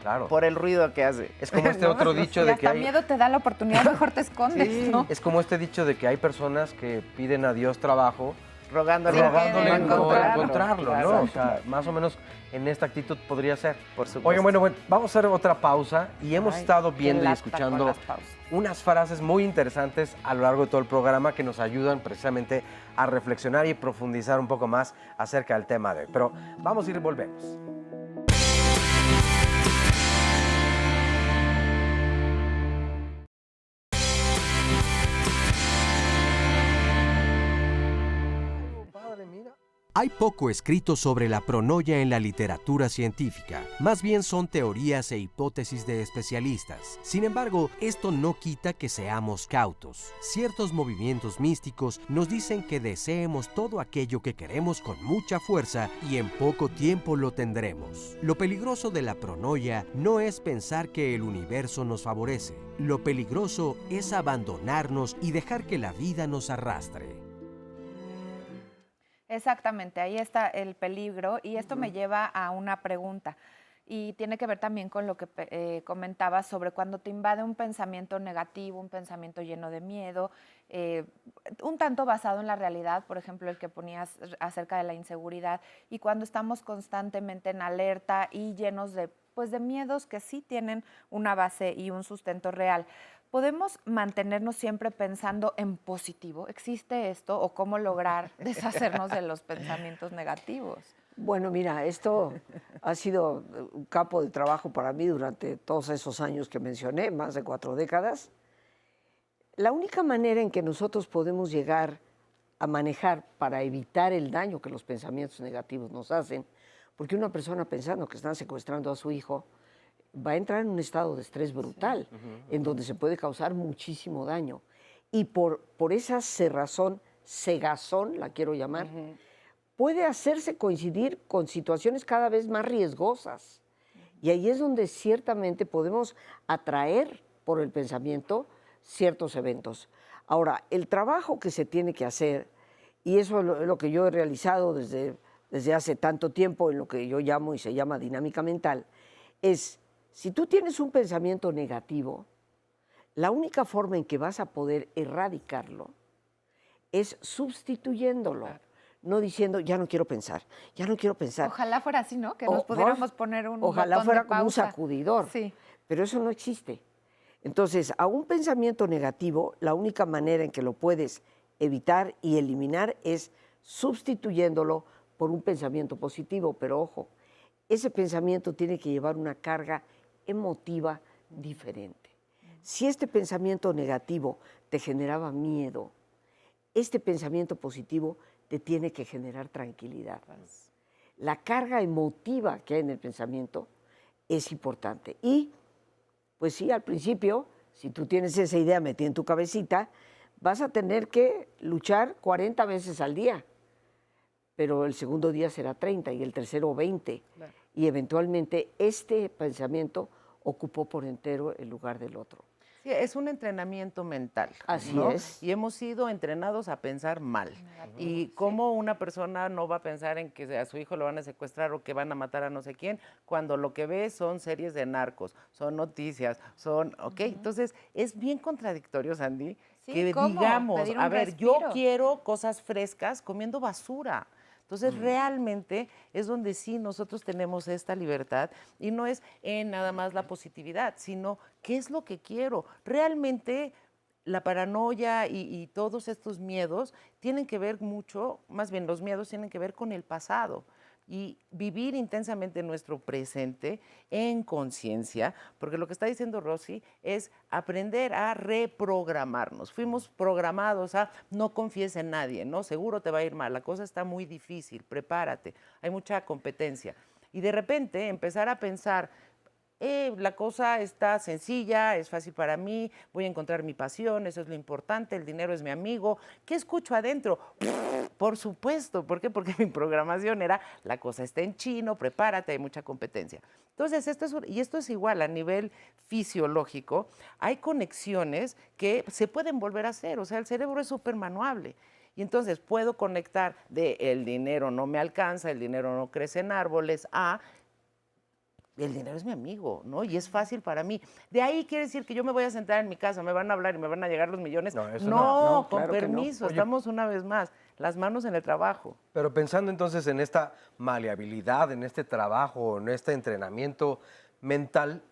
Claro. por el ruido que hace. Es como este ¿No? otro dicho Y de que hasta hay, miedo te da la oportunidad, mejor te escondes, Sí. ¿no? es como este dicho de que hay personas que piden a Dios trabajo Rogándole, rogándole no no encontrarlo. encontrarlo, Claro. ¿no? O sea, más o menos en esta actitud podría ser. Por supuesto. Oigan, bueno, vamos a hacer otra pausa y hemos Ay, estado qué viendo y lata con escuchando las pausas. unas frases muy interesantes a lo largo de todo el programa que nos ayudan precisamente a reflexionar y profundizar un poco más acerca del tema de hoy. Pero vamos a ir y volvemos. Padre, mira. Hay poco escrito sobre la pronoia en la literatura científica, más bien son teorías e hipótesis de especialistas. Sin embargo, esto no quita que seamos cautos. Ciertos movimientos místicos nos dicen que deseemos todo aquello que queremos con mucha fuerza y en poco tiempo lo tendremos. Lo peligroso de la pronoia no es pensar que el universo nos favorece. Lo peligroso es abandonarnos y dejar que la vida nos arrastre. Exactamente, ahí está el peligro y esto me lleva a una pregunta. y tiene que ver también con lo que comentabas sobre cuando te invade un pensamiento negativo, un pensamiento lleno de miedo, un tanto basado en la realidad, por ejemplo, el que ponías acerca de la inseguridad, y cuando estamos constantemente en alerta y llenos de, pues, de miedos que sí tienen una base y un sustento real. ¿Podemos mantenernos siempre pensando en positivo? ¿Existe esto o cómo lograr deshacernos de los pensamientos negativos? Bueno, mira, esto ha sido un campo de trabajo para mí durante todos esos años que mencioné, más de 4 décadas. La única manera en que nosotros podemos llegar a manejar para evitar el daño que los pensamientos negativos nos hacen, porque una persona pensando que están secuestrando a su hijo va a entrar en un estado de estrés brutal, en donde se puede causar muchísimo daño. Y por esa cerrazón, cegazón, la quiero llamar, puede hacerse coincidir con situaciones cada vez más riesgosas. Y ahí es donde ciertamente podemos atraer por el pensamiento ciertos eventos. Ahora, el trabajo que se tiene que hacer, y eso es lo que yo he realizado desde hace tanto tiempo en lo que yo llamo y se llama dinámica mental, es, si tú tienes un pensamiento negativo, la única forma en que vas a poder erradicarlo es sustituyéndolo. Claro. No diciendo, ya no quiero pensar, ya no quiero pensar. Ojalá fuera así, ¿no? Que nos pudiéramos poner un ojalá botón fuera de como un pausa. sacudidor, Sí. Pero eso no existe. Entonces, a un pensamiento negativo, la única manera en que lo puedes evitar y eliminar es sustituyéndolo por un pensamiento positivo. Pero ojo, ese pensamiento tiene que llevar una carga emotiva diferente. Si este pensamiento negativo te generaba miedo, este pensamiento positivo te tiene que generar tranquilidad. La carga emotiva que hay en el pensamiento es importante. Y, pues sí, al principio, si tú tienes esa idea metida en tu cabecita, vas a tener que luchar 40 veces al día. Pero el segundo día será 30 y el tercero 20. Claro. Y eventualmente este pensamiento ocupó por entero el lugar del otro. Sí, es un entrenamiento mental. Así ¿no? es. Y hemos sido entrenados a pensar mal. Y cómo una persona no va a pensar en que a su hijo lo van a secuestrar o que van a matar a no sé quién, cuando lo que ve son series de narcos, son noticias, son, ¿ok? Entonces, es bien contradictorio, Sandy, que digamos, a ver, yo quiero cosas frescas comiendo basura. Entonces, realmente es donde sí nosotros tenemos esta libertad y no es en nada más la positividad, sino qué es lo que quiero. Realmente la paranoia y todos estos miedos tienen que ver mucho, más bien los miedos tienen que ver con el pasado. Y vivir intensamente nuestro presente en conciencia, porque lo que está diciendo Rosy es aprender a reprogramarnos. Fuimos programados a no confíes en nadie, ¿no? Seguro te va a ir mal, la cosa está muy difícil, prepárate, hay mucha competencia. Y de repente empezar a pensar, la cosa está sencilla, es fácil para mí, voy a encontrar mi pasión, eso es lo importante, el dinero es mi amigo. ¿Qué escucho adentro? Por supuesto, ¿por qué? Porque mi programación era, la cosa está en chino, prepárate, hay mucha competencia. Entonces, esto es igual a nivel fisiológico, hay conexiones que se pueden volver a hacer, o sea, el cerebro es súper manuable. Y entonces puedo conectar de el dinero no me alcanza, el dinero no crece en árboles, a el dinero es mi amigo, ¿no? Y es fácil para mí. De ahí quiere decir que yo me voy a sentar en mi casa, me van a hablar y me van a llegar los millones. No, eso no, con claro permiso, no. estamos una vez más, las manos en el trabajo. Pero pensando entonces en esta maleabilidad, en este trabajo, en este entrenamiento mental,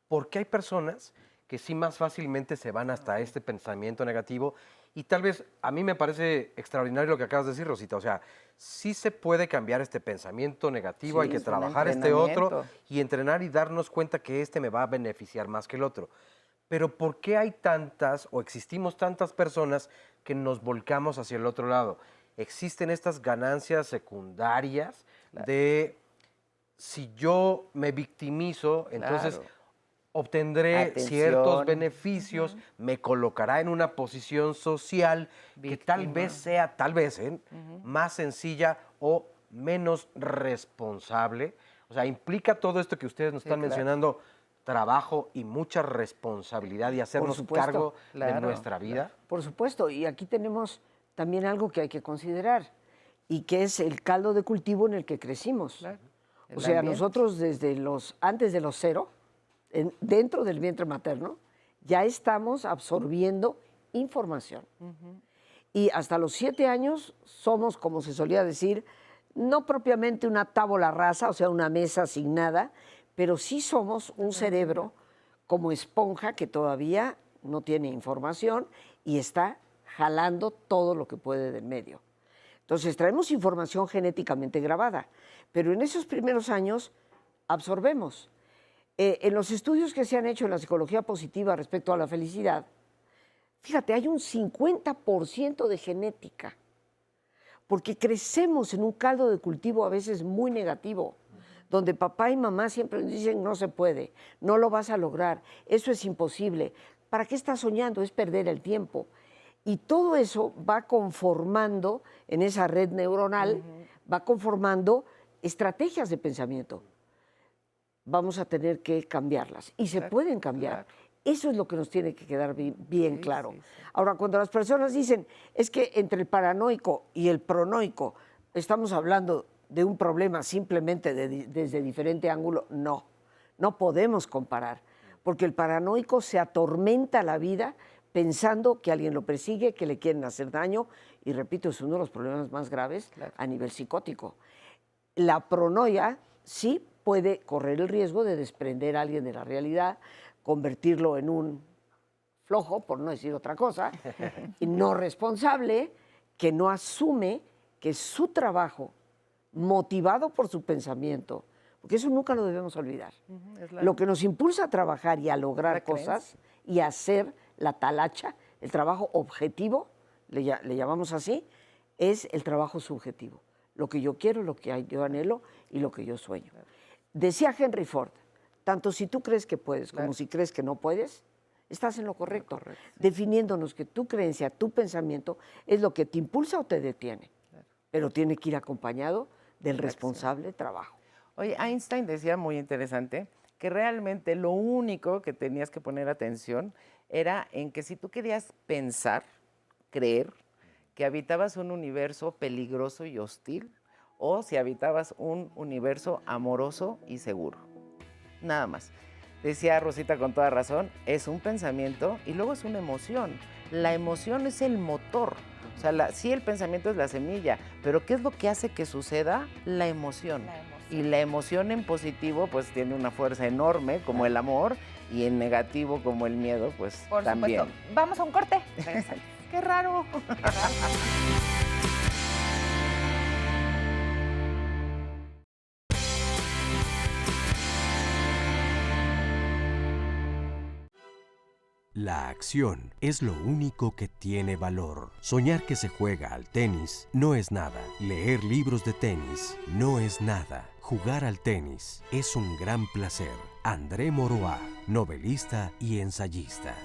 ¿por qué hay personas que sí más fácilmente se van hasta este pensamiento negativo? Y tal vez a mí me parece extraordinario lo que acabas de decir, Rosita. O sea, sí se puede cambiar este pensamiento negativo, hay que trabajar este otro y entrenar y darnos cuenta que este me va a beneficiar más que el otro. Pero ¿por qué hay tantas o existimos tantas personas que nos volcamos hacia el otro lado? Existen estas ganancias secundarias de si yo me victimizo, entonces obtendré ciertos beneficios, me colocará en una posición social que tal vez sea, más sencilla o menos responsable. O sea, implica todo esto que ustedes nos están mencionando, trabajo y mucha responsabilidad y hacernos cargo de nuestra vida. Por supuesto, y aquí tenemos también algo que hay que considerar y que es el caldo de cultivo en el que crecimos. O sea, nosotros antes de los 0, dentro del vientre materno, ya estamos absorbiendo información. Y hasta los 7 años somos, como se solía decir, no propiamente una tabula rasa, o sea, una mesa sin nada, pero sí somos un cerebro como esponja que todavía no tiene información y está jalando todo lo que puede del medio. Entonces, traemos información genéticamente grabada, pero en esos primeros años absorbemos. En los estudios que se han hecho en la psicología positiva respecto a la felicidad, fíjate, hay un 50% de genética, porque crecemos en un caldo de cultivo a veces muy negativo, donde papá y mamá siempre nos dicen no se puede, no lo vas a lograr, eso es imposible. ¿Para qué estás soñando? Es perder el tiempo. Y todo eso va conformando en esa red neuronal, va conformando estrategias de pensamiento. Vamos a tener que cambiarlas y se pueden cambiar. Eso es lo que nos tiene que quedar bien claro. Ahora, cuando las personas dicen, es que entre el paranoico y el pronoico estamos hablando de un problema simplemente desde diferente ángulo, no podemos comparar, porque el paranoico se atormenta la vida pensando que alguien lo persigue, que le quieren hacer daño, y repito, es uno de los problemas más graves a nivel psicótico. La pronoia sí puede correr el riesgo de desprender a alguien de la realidad, convertirlo en un flojo, por no decir otra cosa, y no responsable, que no asume que su trabajo, motivado por su pensamiento, porque eso nunca lo debemos olvidar. Lo que nos impulsa a trabajar y a lograr cosas y a hacer la talacha, el trabajo objetivo, le llamamos así, es el trabajo subjetivo. Lo que yo quiero, lo que yo anhelo y lo que yo sueño. Decía Henry Ford, tanto si tú crees que puedes como si crees que no puedes, estás en lo correcto. Definiéndonos que tu creencia, tu pensamiento es lo que te impulsa o te detiene, pero tiene que ir acompañado del responsable trabajo. Oye, Einstein decía muy interesante que realmente lo único que tenías que poner atención era en que si tú querías pensar, creer, que habitabas un universo peligroso y hostil, o si habitabas un universo amoroso y seguro. Nada más. Decía Rosita con toda razón, es un pensamiento y luego es una emoción. La emoción es el motor. O sea, sí, el pensamiento es la semilla, pero ¿qué es lo que hace que suceda? La emoción. Y la emoción en positivo, pues tiene una fuerza enorme, como el amor, y en negativo, como el miedo, pues Por también. supuesto. Vamos a un corte. ¡Qué raro! La acción es lo único que tiene valor. Soñar que se juega al tenis no es nada. Leer libros de tenis no es nada. Jugar al tenis es un gran placer. André Moroa, novelista y ensayista.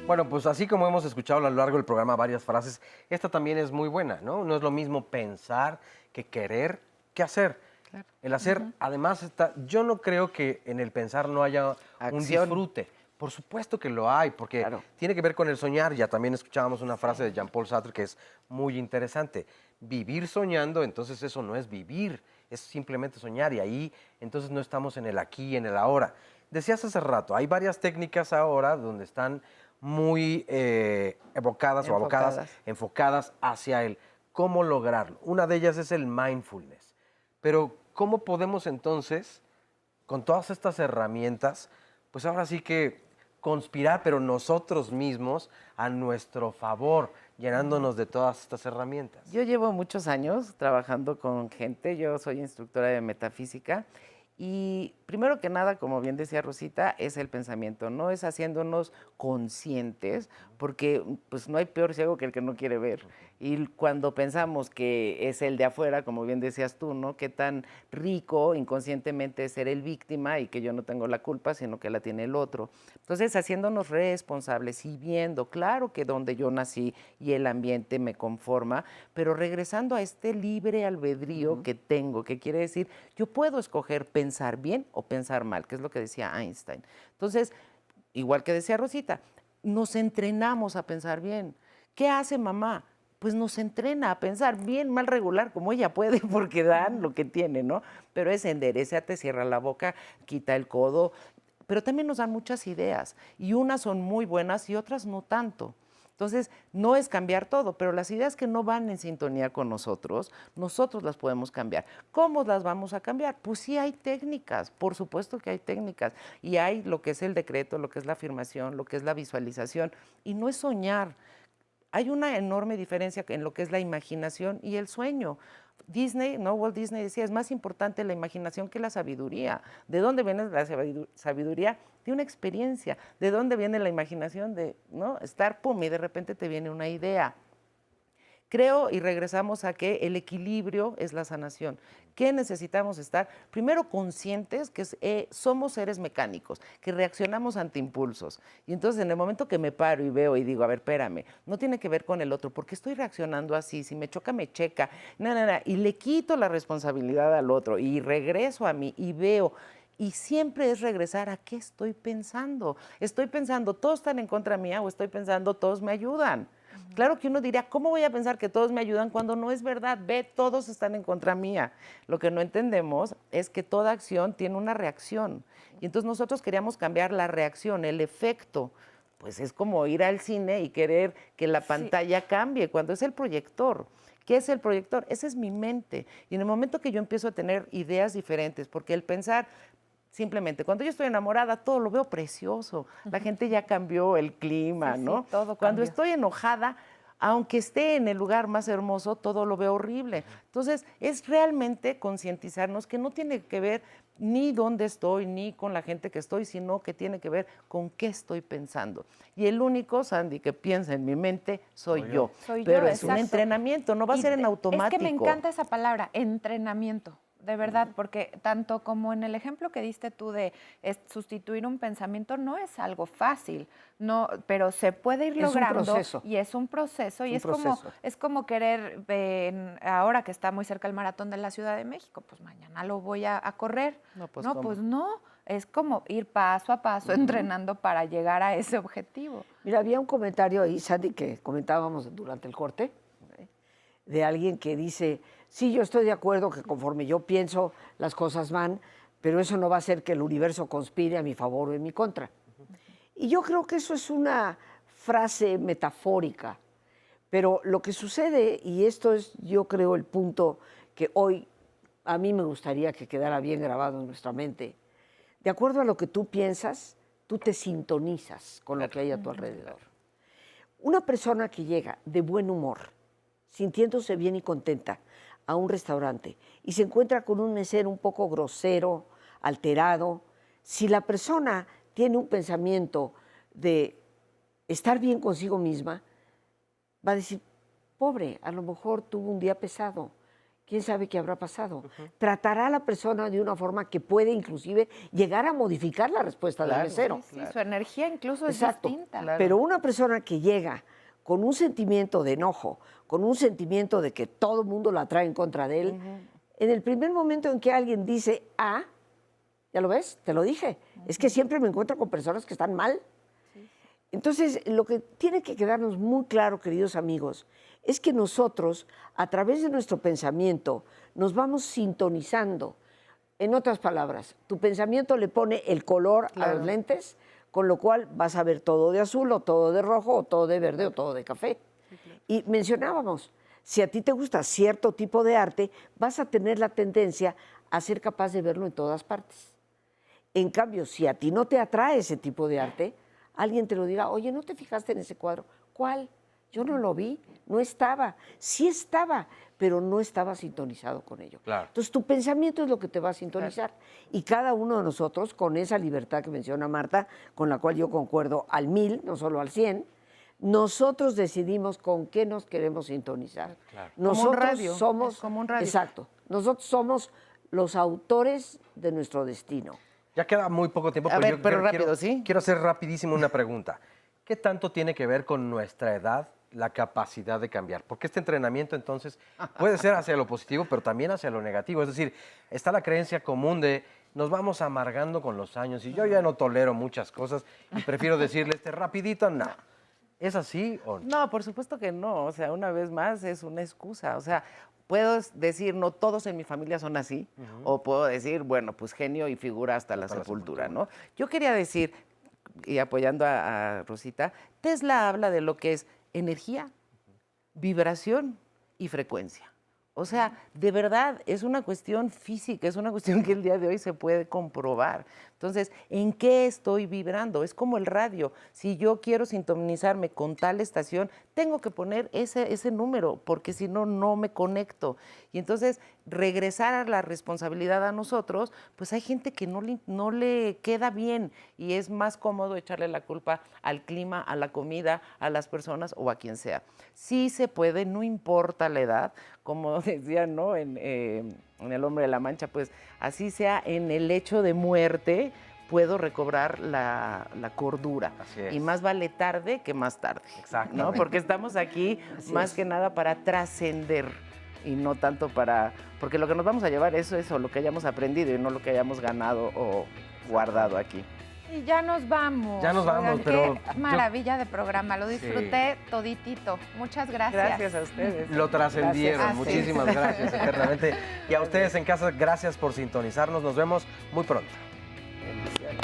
Bueno, pues así como hemos escuchado a lo largo del programa varias frases, esta también es muy buena, ¿no? No es lo mismo pensar que querer que hacer. Claro. El hacer, además, yo no creo que en el pensar no haya un disfrute. Por supuesto que lo hay, porque tiene que ver con el soñar. Ya también escuchábamos una frase de Jean-Paul Sartre que es muy interesante. Vivir soñando, entonces eso no es vivir, es simplemente soñar. Y ahí, entonces no estamos en el aquí y en el ahora. Decías hace rato, hay varias técnicas ahora donde están muy evocadas o abocadas, enfocadas hacia el cómo lograrlo. Una de ellas es el mindfulness. Pero, ¿cómo podemos entonces, con todas estas herramientas, pues ahora sí que conspirar, pero nosotros mismos a nuestro favor, llenándonos de todas estas herramientas? Yo llevo muchos años trabajando con gente, yo soy instructora de metafísica y primero que nada, como bien decía Rosita, es el pensamiento, no es haciéndonos conscientes, porque pues no hay peor ciego que el que no quiere ver. Y cuando pensamos que es el de afuera, como bien decías tú, ¿no? Qué tan rico inconscientemente es ser el víctima y que yo no tengo la culpa, sino que la tiene el otro. Entonces, haciéndonos responsables y viendo, claro que donde yo nací y el ambiente me conforma, pero regresando a este libre albedrío que tengo, que quiere decir, yo puedo escoger pensar bien o pensar mal, que es lo que decía Einstein. Entonces, igual que decía Rosita, nos entrenamos a pensar bien. ¿Qué hace mamá? pues nos entrena a pensar bien, mal, regular, como ella puede, porque dan lo que tiene, ¿no? Pero es enderézate, cierra la boca, quita el codo, pero también nos dan muchas ideas y unas son muy buenas y otras no tanto. Entonces, no es cambiar todo, pero las ideas que no van en sintonía con nosotros las podemos cambiar. ¿Cómo las vamos a cambiar? Pues sí hay técnicas, por supuesto que hay técnicas. Y hay lo que es el decreto, lo que es la afirmación, lo que es la visualización. Y no es soñar. Hay una enorme diferencia en lo que es la imaginación y el sueño. Disney, ¿no? Walt Disney decía, es más importante la imaginación que la sabiduría. ¿De dónde viene la sabiduría? De una experiencia. ¿De dónde viene la imaginación? De, ¿no? Estar, pum, y de repente te viene una idea. Creo, y regresamos a que el equilibrio es la sanación. ¿Qué necesitamos estar? Primero, conscientes que somos seres mecánicos, que reaccionamos ante impulsos. Y entonces, en el momento que me paro y veo y digo, a ver, espérame, no tiene que ver con el otro, porque estoy reaccionando así, si me choca, me checa, y le quito la responsabilidad al otro y regreso a mí y veo. Y siempre es regresar a qué estoy pensando. Estoy pensando, todos están en contra mía o estoy pensando, todos me ayudan. Claro que uno diría, ¿cómo voy a pensar que todos me ayudan cuando no es verdad? Ve, todos están en contra mía. Lo que no entendemos es que toda acción tiene una reacción. Y entonces nosotros queríamos cambiar la reacción, el efecto. Pues es como ir al cine y querer que la pantalla cambie cuando es el proyector. ¿Qué es el proyector? Esa es mi mente. Y en el momento que yo empiezo a tener ideas diferentes, porque el pensar... Simplemente, cuando yo estoy enamorada, todo lo veo precioso. La gente ya cambió el clima, ¿no? Sí, todo cuando cambió. estoy enojada, aunque esté en el lugar más hermoso, todo lo veo horrible. Entonces, es realmente concientizarnos que no tiene que ver ni dónde estoy, ni con la gente que estoy, sino que tiene que ver con qué estoy pensando. Y el único, Sandy, que piensa en mi mente soy yo. Soy Pero yo, es un exacto. entrenamiento, no va a ser en automático. Es que me encanta esa palabra, entrenamiento. De verdad, porque tanto como en el ejemplo que diste tú de sustituir un pensamiento no es algo fácil, no, pero se puede ir logrando. Es un proceso. Y es un proceso y es proceso. como querer ahora que está muy cerca el maratón de la Ciudad de México, pues mañana lo voy a correr. No, pues, no, ¿cómo? pues no, es como ir paso a paso entrenando para llegar a ese objetivo. Mira, había un comentario ahí, Sandy, que comentábamos durante el corte, de alguien que dice, sí, yo estoy de acuerdo que conforme yo pienso, las cosas van, pero eso no va a hacer que el universo conspire a mi favor o en mi contra. Y yo creo que eso es una frase metafórica, pero lo que sucede, y esto es, yo creo, el punto que hoy a mí me gustaría que quedara bien grabado en nuestra mente, de acuerdo a lo que tú piensas, tú te sintonizas con lo que hay a tu alrededor. Una persona que llega de buen humor, sintiéndose bien y contenta a un restaurante y se encuentra con un mesero un poco grosero, alterado, si la persona tiene un pensamiento de estar bien consigo misma, va a decir, pobre, a lo mejor tuvo un día pesado, quién sabe qué habrá pasado. Tratará a la persona de una forma que puede inclusive llegar a modificar la respuesta del mesero. Sí, su energía incluso Exacto. es distinta. Claro. Pero una persona que llega con un sentimiento de enojo, con un sentimiento de que todo el mundo la trae en contra de él, en el primer momento en que alguien dice, ya lo ves, te lo dije, es que siempre me encuentro con personas que están mal. Entonces, lo que tiene que quedarnos muy claro, queridos amigos, es que nosotros, a través de nuestro pensamiento, nos vamos sintonizando. En otras palabras, tu pensamiento le pone el color a los lentes, con lo cual vas a ver todo de azul, o todo de rojo, o todo de verde, o todo de café. Y mencionábamos, si a ti te gusta cierto tipo de arte, vas a tener la tendencia a ser capaz de verlo en todas partes. En cambio, si a ti no te atrae ese tipo de arte, alguien te lo dirá, oye, ¿no te fijaste en ese cuadro? ¿Cuál? Yo no lo vi, no estaba. Sí estaba, pero no estaba sintonizado con ello. Claro. Entonces, tu pensamiento es lo que te va a sintonizar. Claro. Y cada uno de nosotros, con esa libertad que menciona Marta, con la cual yo concuerdo al 1000, no solo al 100, nosotros decidimos con qué nos queremos sintonizar. Claro. Nosotros como un radio, somos, es como un radio. Exacto. Nosotros somos los autores de nuestro destino. Ya queda muy poco tiempo, A ver, pero rápido, quiero, ¿sí? Quiero hacer rapidísimo una pregunta. ¿Qué tanto tiene que ver con nuestra edad la capacidad de cambiar? Porque este entrenamiento entonces puede ser hacia lo positivo, pero también hacia lo negativo. Es decir, está la creencia común de nos vamos amargando con los años y yo ya no tolero muchas cosas y prefiero decirle rapidito, no. ¿Es así o no? No, por supuesto que no. O sea, una vez más es una excusa. O sea, puedo decir, no todos en mi familia son así. O puedo decir, bueno, pues genio y figura hasta la sepultura, ¿no? Yo quería decir, y apoyando a Rosita, Tesla habla de lo que es energía, vibración y frecuencia. O sea, de verdad, es una cuestión física, es una cuestión que el día de hoy se puede comprobar. Entonces, ¿en qué estoy vibrando? Es como el radio. Si yo quiero sintonizarme con tal estación, tengo que poner ese número, porque si no, no me conecto. Y entonces, regresar a la responsabilidad a nosotros, pues hay gente que no le queda bien y es más cómodo echarle la culpa al clima, a la comida, a las personas o a quien sea. Sí se puede, no importa la edad, como decían, ¿no? En El Hombre de la Mancha, pues así sea en el lecho de muerte, puedo recobrar la cordura. Así es. Y más vale tarde que más tarde. Exactamente. ¿No? Porque estamos aquí más que nada para trascender y no tanto para... Porque lo que nos vamos a llevar es eso, lo que hayamos aprendido y no lo que hayamos ganado o guardado aquí. Y ya nos vamos. Ya nos vamos, Oigan, pero qué maravilla de programa, lo disfruté toditito. Muchas gracias. Gracias a ustedes. Lo trascendieron. Gracias. Muchísimas gracias, eternamente. Y a ustedes en casa, gracias por sintonizarnos. Nos vemos muy pronto. Bendiciones.